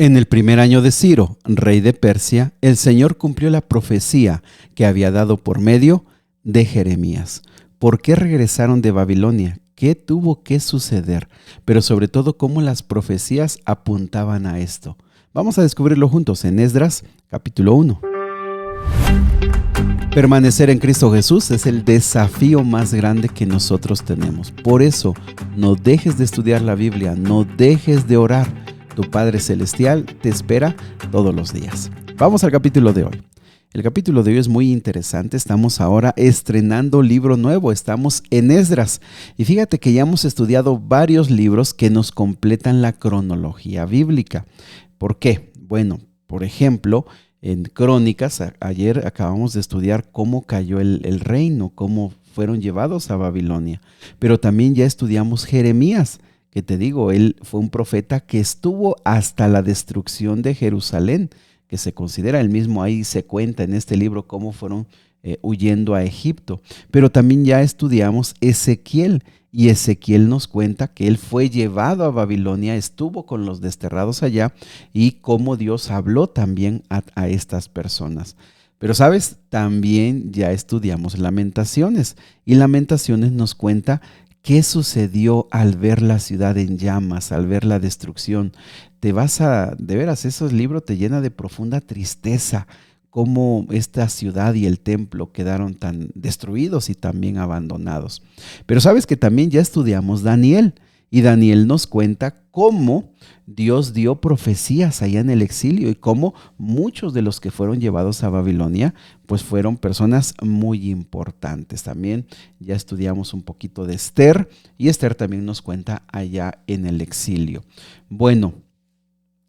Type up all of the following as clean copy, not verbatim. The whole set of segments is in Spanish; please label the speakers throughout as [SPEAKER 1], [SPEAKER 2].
[SPEAKER 1] En el primer año de Ciro, rey de Persia, el Señor cumplió la profecía que había dado por medio de Jeremías. ¿Por qué regresaron de Babilonia? ¿Qué tuvo que suceder? Pero sobre todo, ¿cómo las profecías apuntaban a esto? Vamos a descubrirlo juntos en Esdras, capítulo 1. Permanecer en Cristo Jesús es el desafío más grande que nosotros tenemos. Por eso, no dejes de estudiar la Biblia, no dejes de orar. Tu Padre Celestial te espera todos los días. Vamos al capítulo de hoy. El capítulo de hoy es muy interesante. Estamos ahora estrenando libro nuevo. Estamos en Esdras. Y fíjate que ya hemos estudiado varios libros que nos completan la cronología bíblica. ¿Por qué? Bueno, por ejemplo, en Crónicas, ayer acabamos de estudiar cómo cayó el reino, cómo fueron llevados a Babilonia. Pero también ya estudiamos Jeremías, que te digo, él fue un profeta que estuvo hasta la destrucción de Jerusalén, que se considera él mismo, ahí se cuenta en este libro cómo fueron huyendo a Egipto. Pero también ya estudiamos Ezequiel, y Ezequiel nos cuenta que él fue llevado a Babilonia, estuvo con los desterrados allá, y cómo Dios habló también a estas personas. Pero sabes, también ya estudiamos Lamentaciones, y Lamentaciones nos cuenta qué sucedió al ver la ciudad en llamas, al ver la destrucción. De veras, esos libros te llenan de profunda tristeza, cómo esta ciudad y el templo quedaron tan destruidos y también abandonados. Pero sabes que también ya estudiamos Daniel, y Daniel nos cuenta cómo Dios dio profecías allá en el exilio y cómo muchos de los que fueron llevados a Babilonia pues fueron personas muy importantes. También ya estudiamos un poquito de Esther, y Esther también nos cuenta allá en el exilio. Bueno,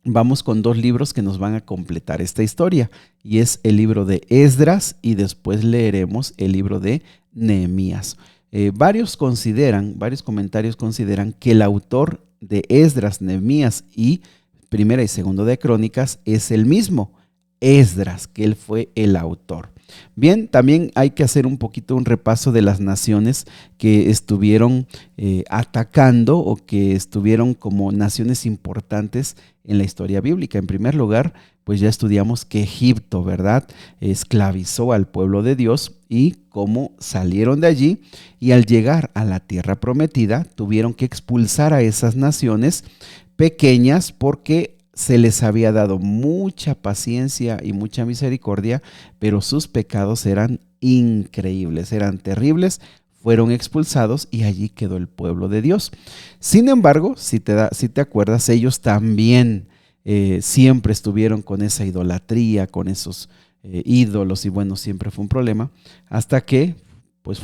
[SPEAKER 1] vamos con dos libros que nos van a completar esta historia, y es el libro de Esdras y después leeremos el libro de Nehemías. Varios comentarios consideran que el autor de Esdras, Nehemías y Primera y Segunda de Crónicas es el mismo, Esdras, que él fue el autor. Bien, también hay que hacer un poquito un repaso de las naciones que estuvieron atacando o que estuvieron como naciones importantes en la historia bíblica. En primer lugar, pues ya estudiamos que Egipto, ¿verdad?, esclavizó al pueblo de Dios y cómo salieron de allí, y al llegar a la tierra prometida tuvieron que expulsar a esas naciones pequeñas porque se les había dado mucha paciencia y mucha misericordia, pero sus pecados eran increíbles, eran terribles. Fueron expulsados y allí quedó el pueblo de Dios. Sin embargo, si te acuerdas, ellos también siempre estuvieron con esa idolatría, con esos ídolos, y bueno, siempre fue un problema, hasta que pues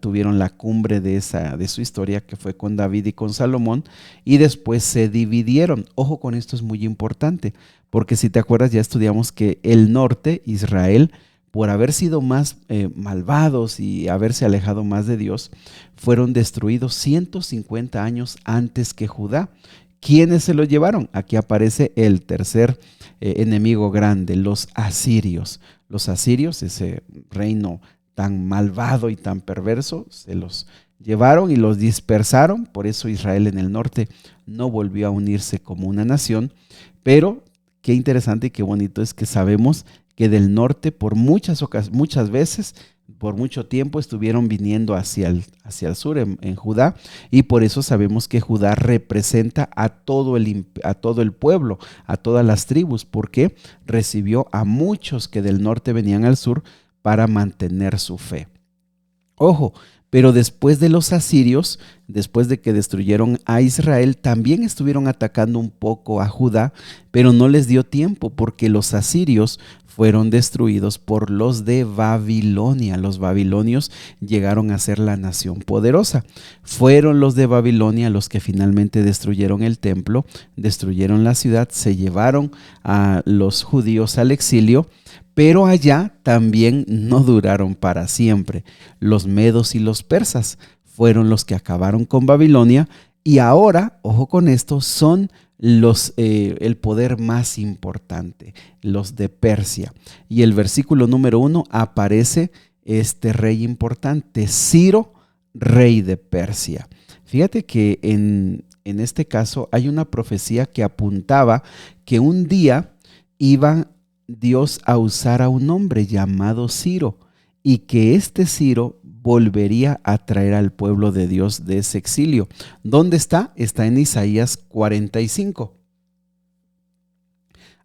[SPEAKER 1] tuvieron la cumbre de su historia, que fue con David y con Salomón, y después se dividieron. Ojo con esto, es muy importante, porque si te acuerdas ya estudiamos que el norte, Israel, por haber sido más malvados y haberse alejado más de Dios, fueron destruidos 150 años antes que Judá. ¿Quiénes se lo llevaron? Aquí aparece el tercer enemigo grande, los asirios. Los asirios, ese reino tan malvado y tan perverso, se los llevaron y los dispersaron. Por eso Israel en el norte no volvió a unirse como una nación. Pero qué interesante y qué bonito es que sabemos que del norte por muchas veces, por mucho tiempo estuvieron viniendo hacia el sur en Judá, y por eso sabemos que Judá representa a todo el pueblo, a todas las tribus, porque recibió a muchos que del norte venían al sur para mantener su fe. Ojo, pero después de los asirios, después de que destruyeron a Israel, también estuvieron atacando un poco a Judá, pero no les dio tiempo porque los asirios fueron destruidos por los de Babilonia. Los babilonios llegaron a ser la nación poderosa. Fueron los de Babilonia los que finalmente destruyeron el templo, destruyeron la ciudad, se llevaron a los judíos al exilio. Pero allá también no duraron para siempre. Los medos y los persas fueron los que acabaron con Babilonia, y ahora, ojo con esto, son el poder más importante, los de Persia. Y el versículo número 1 aparece este rey importante, Ciro, rey de Persia. Fíjate que en en este caso hay una profecía que apuntaba que un día iba Dios a usar a un hombre llamado Ciro y que este Ciro volvería a traer al pueblo de Dios de ese exilio. ¿Dónde está? Está en Isaías 45.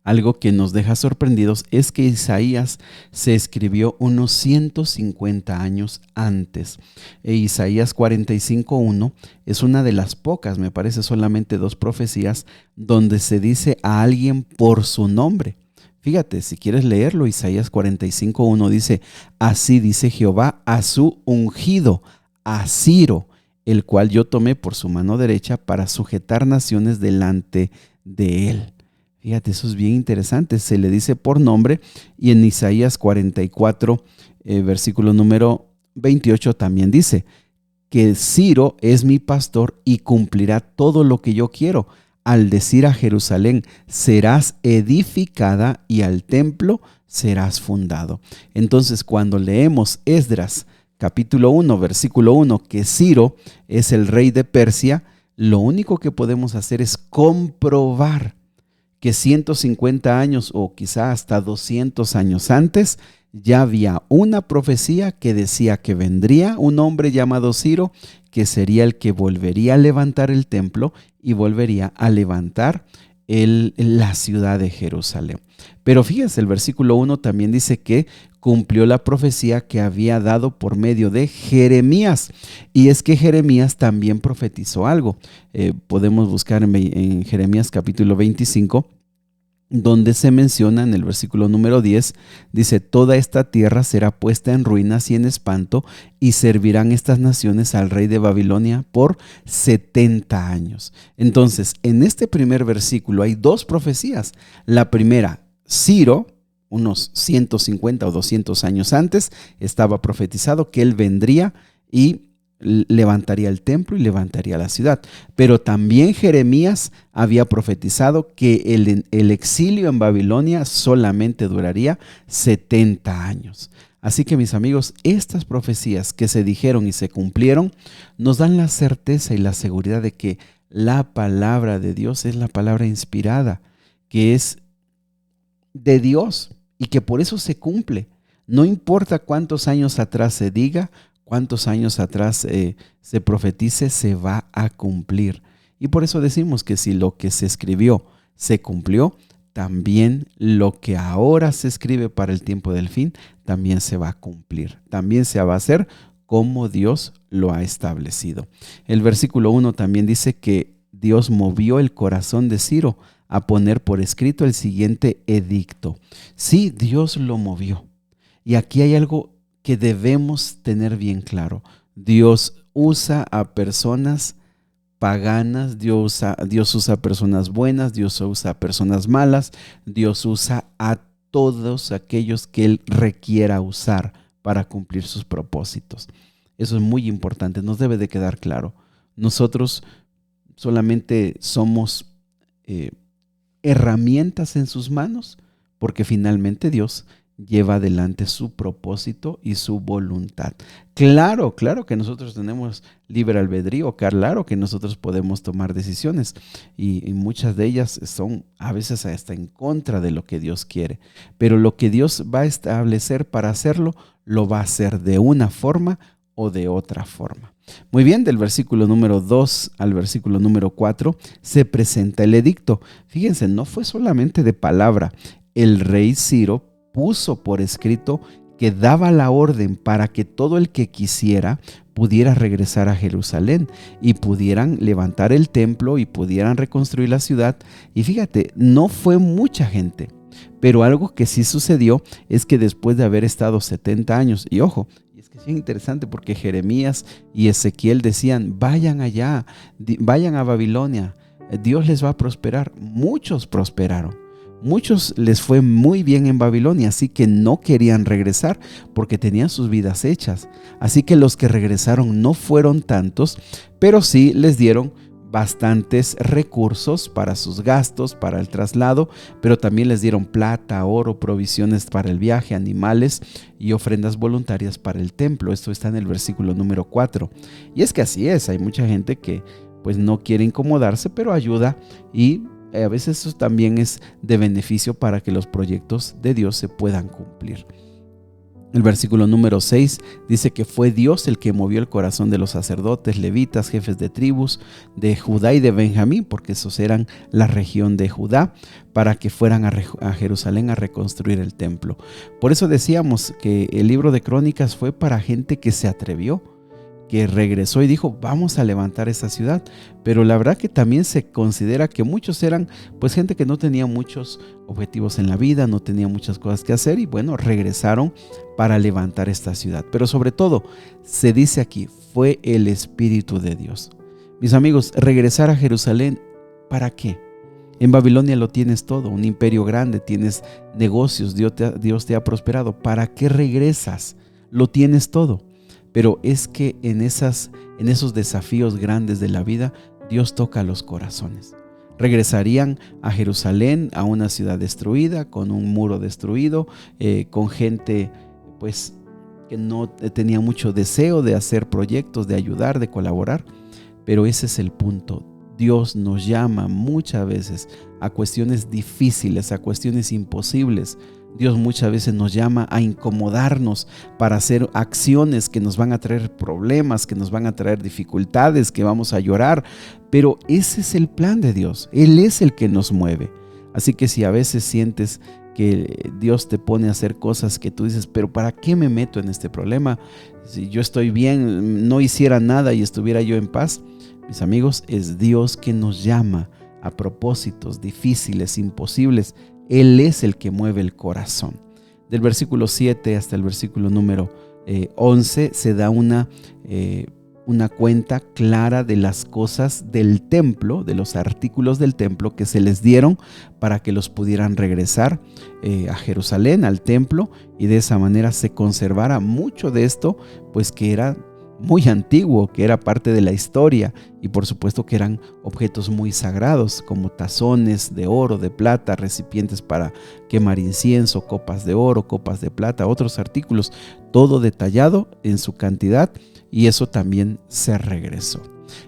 [SPEAKER 1] Algo que nos deja sorprendidos es que Isaías se escribió unos 150 años antes. Isaías 45:1 es una de las pocas, me parece solamente 2 profecías, donde se dice a alguien por su nombre. Fíjate, si quieres leerlo, Isaías 45:1 dice: así dice Jehová a su ungido, a Ciro, el cual yo tomé por su mano derecha para sujetar naciones delante de él. Fíjate, eso es bien interesante, se le dice por nombre, y en Isaías 44, versículo número 28 también dice que Ciro es mi pastor y cumplirá todo lo que yo quiero, al decir a Jerusalén, serás edificada, y al templo serás fundado. Entonces, cuando leemos Esdras capítulo 1, versículo 1, que Ciro es el rey de Persia, lo único que podemos hacer es comprobar que 150 años o quizá hasta 200 años antes ya había una profecía que decía que vendría un hombre llamado Ciro, que sería el que volvería a levantar el templo y volvería a levantar la ciudad de Jerusalén. Pero fíjense, el versículo 1 también dice que cumplió la profecía que había dado por medio de Jeremías. Y es que Jeremías también profetizó algo. Podemos buscar en Jeremías capítulo 25, donde se menciona en el versículo número 10, dice: toda esta tierra será puesta en ruinas y en espanto, y servirán estas naciones al rey de Babilonia por 70 años. Entonces, en este primer versículo hay 2 profecías. La primera, Ciro, unos 150 o 200 años antes, estaba profetizado que él vendría y levantaría el templo y levantaría la ciudad. Pero también Jeremías había profetizado que el exilio en Babilonia solamente duraría 70 años. Así que, mis amigos, estas profecías que se dijeron y se cumplieron nos dan la certeza y la seguridad de que la palabra de Dios es la palabra inspirada, que es de Dios y que por eso se cumple. No importa cuántos años atrás se diga, cuántos años atrás se profetice, se va a cumplir. Y por eso decimos que si lo que se escribió se cumplió, también lo que ahora se escribe para el tiempo del fin, también se va a cumplir. También se va a hacer como Dios lo ha establecido. El versículo 1 también dice que Dios movió el corazón de Ciro a poner por escrito el siguiente edicto. Sí, Dios lo movió. Y aquí hay algo que debemos tener bien claro. Dios usa a personas paganas, Dios usa a personas buenas, Dios usa a personas malas, Dios usa a todos aquellos que Él requiera usar para cumplir sus propósitos. Eso es muy importante, nos debe de quedar claro. Nosotros solamente somos herramientas en sus manos, porque finalmente Dios lleva adelante su propósito y su voluntad. Claro que nosotros tenemos libre albedrío, claro que nosotros podemos tomar decisiones y muchas de ellas son a veces hasta en contra de lo que Dios quiere, pero lo que Dios va a establecer para hacerlo, lo va a hacer de una forma o de otra forma. Muy bien, del versículo número 2 al versículo número 4 se presenta el edicto. Fíjense, no fue solamente de palabra. El rey Ciro puso por escrito que daba la orden para que todo el que quisiera pudiera regresar a Jerusalén y pudieran levantar el templo y pudieran reconstruir la ciudad. Y fíjate, no fue mucha gente, pero algo que sí sucedió es que después de haber estado 70 años, y ojo, es que es bien interesante porque Jeremías y Ezequiel decían: vayan allá, vayan a Babilonia, Dios les va a prosperar. Muchos prosperaron. Muchos les fue muy bien en Babilonia, así que no querían regresar porque tenían sus vidas hechas. Así que los que regresaron no fueron tantos, pero sí les dieron bastantes recursos para sus gastos, para el traslado, pero también les dieron plata, oro, provisiones para el viaje, animales y ofrendas voluntarias para el templo. Esto está en el versículo número 4. Y es que así es, hay mucha gente que pues no quiere incomodarse, pero ayuda, y a veces eso también es de beneficio para que los proyectos de Dios se puedan cumplir. El versículo número 6 dice que fue Dios el que movió el corazón de los sacerdotes, levitas, jefes de tribus de Judá y de Benjamín, porque esos eran la región de Judá, para que fueran a Jerusalén a reconstruir el templo. Por eso decíamos que el libro de Crónicas fue para gente que se atrevió, que regresó y dijo, vamos a levantar esta ciudad. Pero la verdad que también se considera que muchos eran pues gente que no tenía muchos objetivos en la vida, no tenía muchas cosas que hacer, y bueno, regresaron para levantar esta ciudad. Pero sobre todo, se dice aquí, fue el Espíritu de Dios. Mis amigos, regresar a Jerusalén, ¿para qué? En Babilonia lo tienes todo, un imperio grande, tienes negocios, Dios te ha prosperado. ¿Para qué regresas? Lo tienes todo. Pero es que en esos desafíos grandes de la vida, Dios toca los corazones. Regresarían a Jerusalén, a una ciudad destruida, con un muro destruido, con gente pues que no tenía mucho deseo de hacer proyectos, de ayudar, de colaborar. Pero ese es el punto. Dios nos llama muchas veces a cuestiones difíciles, a cuestiones imposibles. Dios muchas veces nos llama a incomodarnos para hacer acciones que nos van a traer problemas, que nos van a traer dificultades, que vamos a llorar. Pero ese es el plan de Dios. Él es el que nos mueve. Así que si a veces sientes que Dios te pone a hacer cosas que tú dices, pero ¿para qué me meto en este problema? Si yo estoy bien, no hiciera nada y estuviera yo en paz. Mis amigos, es Dios que nos llama a propósitos difíciles, imposibles. Él es el que mueve el corazón. Del versículo 7 hasta el versículo número 11 se da una cuenta clara de las cosas del templo, de los artículos del templo que se les dieron para que los pudieran regresar a Jerusalén, al templo, y de esa manera se conservara mucho de esto, pues que era muy antiguo, que era parte de la historia, y por supuesto que eran objetos muy sagrados, como tazones de oro, de plata, recipientes para quemar incienso, copas de oro, copas de plata, otros artículos, todo detallado en su cantidad, y eso también se regresó.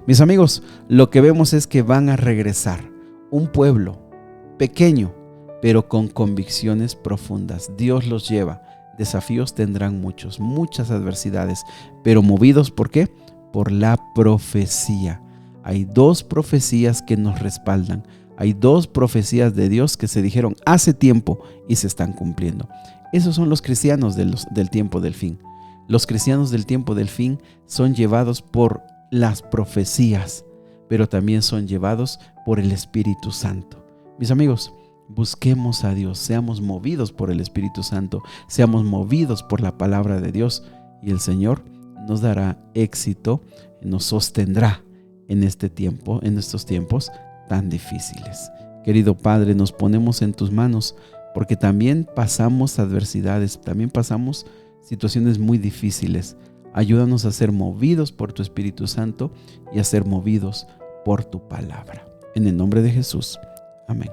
[SPEAKER 1] Mis amigos, lo que vemos es que van a regresar un pueblo pequeño, pero con convicciones profundas. Dios los lleva. Desafíos tendrán muchas adversidades, pero movidos ¿por qué? Por la profecía. Hay 2 profecías que nos respaldan. Hay 2 profecías de Dios que se dijeron hace tiempo y se están cumpliendo. Esos son los cristianos del tiempo del fin. Los cristianos del tiempo del fin son llevados por las profecías, pero también son llevados por el Espíritu Santo. Mis amigos, busquemos a Dios, seamos movidos por el Espíritu Santo, seamos movidos por la palabra de Dios, y el Señor nos dará éxito, nos sostendrá en este tiempo, en estos tiempos tan difíciles. Querido Padre, nos ponemos en tus manos, porque también pasamos adversidades, también pasamos situaciones muy difíciles. Ayúdanos a ser movidos por tu Espíritu Santo y a ser movidos por tu palabra. En el nombre de Jesús. Amén.